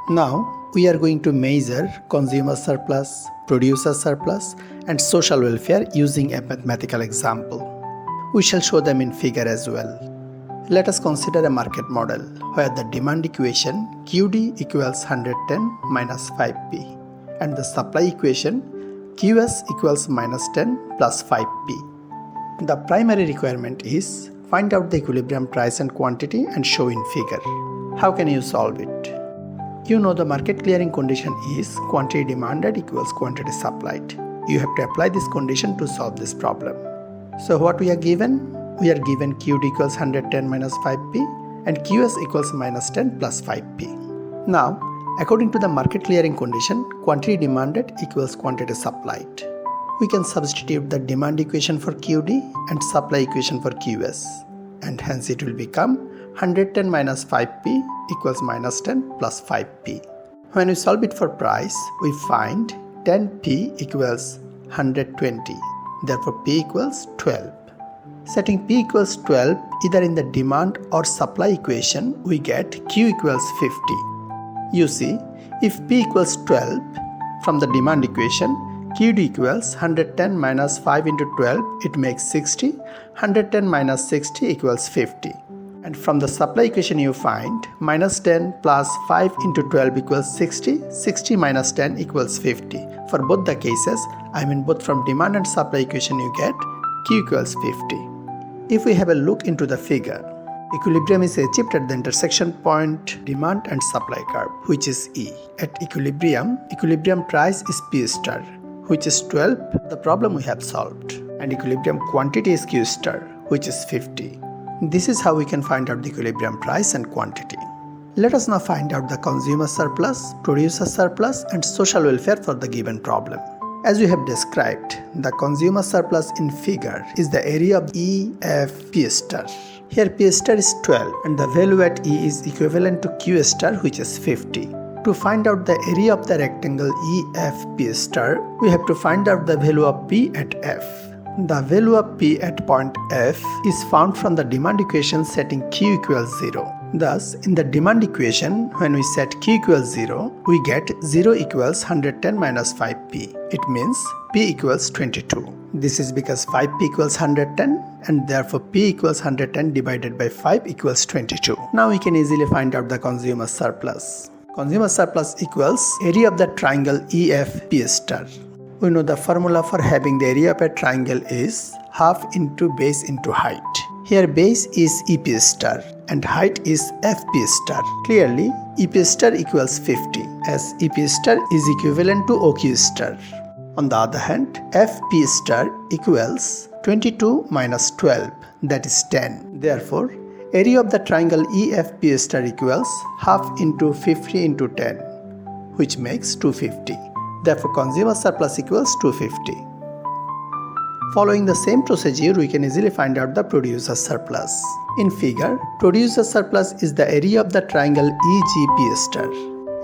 Now we are going to measure consumer surplus, producer surplus and social welfare using a mathematical example. We shall show them in figure as well. Let us consider a market model where the demand equation QD equals 110 minus 5P and the supply equation QS equals minus 10 plus 5P. The primary requirement is find out the equilibrium price and quantity and show in figure. How can you solve it? You know the market clearing condition is quantity demanded equals quantity supplied. You have to apply this condition to solve this problem. So what we are given? We are given QD equals 110 minus 5P and QS equals minus 10 plus 5P. Now, according to the market clearing condition, quantity demanded equals quantity supplied. We can substitute the demand equation for QD and supply equation for QS, and hence it will become 110 minus 5P equals minus 10 plus 5P. When we solve it for price, we find 10P equals 120. Therefore, P equals 12. Setting P equals 12 either in the demand or supply equation, we get Q equals 50. You see, if P equals 12 from the demand equation, QD equals 110 minus 5 into 12, it makes 60. 110 minus 60 equals 50. And from the supply equation you find minus 10 plus 5 into 12 equals 60. 60 minus 10 equals 50. For both the cases, both from demand and supply equation you get Q equals 50. If we have a look into the figure, equilibrium is achieved at the intersection point demand and supply curve, which is E. At equilibrium price is P star, which is 12, the problem we have solved, and equilibrium quantity is Q star, which is 50. This is how we can find out the equilibrium price and quantity. Let us now find out the consumer surplus, producer surplus and social welfare for the given problem. As we have described, the consumer surplus in figure is the area of E, F, P star. Here P star is 12 and the value at E is equivalent to Q star, which is 50. To find out the area of the rectangle EFP star, we have to find out the value of P at F. The value of P at point F is found from the demand equation setting Q equals 0. Thus, in the demand equation, when we set Q equals 0, we get 0 equals 110 minus 5P. It means P equals 22. This is because 5P equals 110 and therefore P equals 110 divided by 5 equals 22. Now we can easily find out the consumer surplus. Consumer surplus equals area of the triangle EFP star. We know the formula for having the area of a triangle is half into base into height. Here base is EP star and height is FP star. Clearly, EP star equals 50 as EP star is equivalent to OQ star. On the other hand, FP star equals 22 minus 12, that is 10. Therefore, area of the triangle EFP star equals half into 50 into 10, which makes 250. Therefore, consumer surplus equals 250. Following the same procedure, we can easily find out the producer surplus. In figure, producer surplus is the area of the triangle EGP star.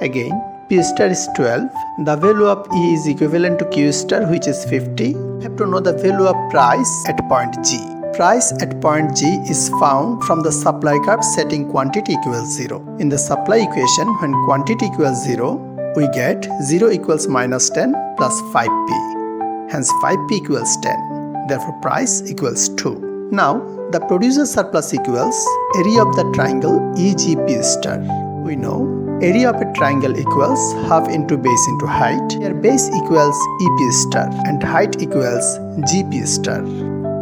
Again, P star is 12. The value of E is equivalent to Q star, which is 50. We have to know the value of price at point G. Price at point G is found from the supply curve setting quantity equals 0. In the supply equation, when quantity equals 0, we get 0 equals minus 10 plus 5P. Hence 5P equals 10. Therefore price equals 2. Now the producer surplus equals area of the triangle EGP star. We know area of a triangle equals half into base into height. Here base equals EP star and height equals GP star.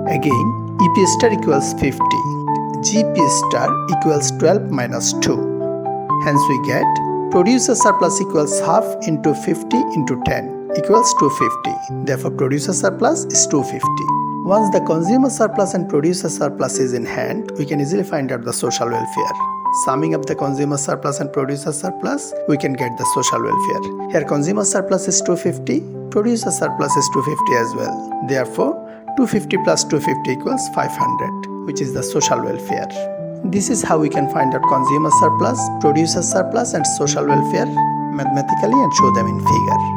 Again, EP star equals 50. GP star equals 12 minus 2. Hence we get producer surplus equals half into 50 into 10 equals 250. Therefore, producer surplus is 250. Once the consumer surplus and producer surplus is in hand, we can easily find out the social welfare. Summing up the consumer surplus and producer surplus, we can get the social welfare. Here consumer surplus is 250, producer surplus is 250 as well. Therefore, 250 plus 250 equals 500, which is the social welfare. This is how we can find out consumer surplus, producer surplus and social welfare mathematically and show them in figure.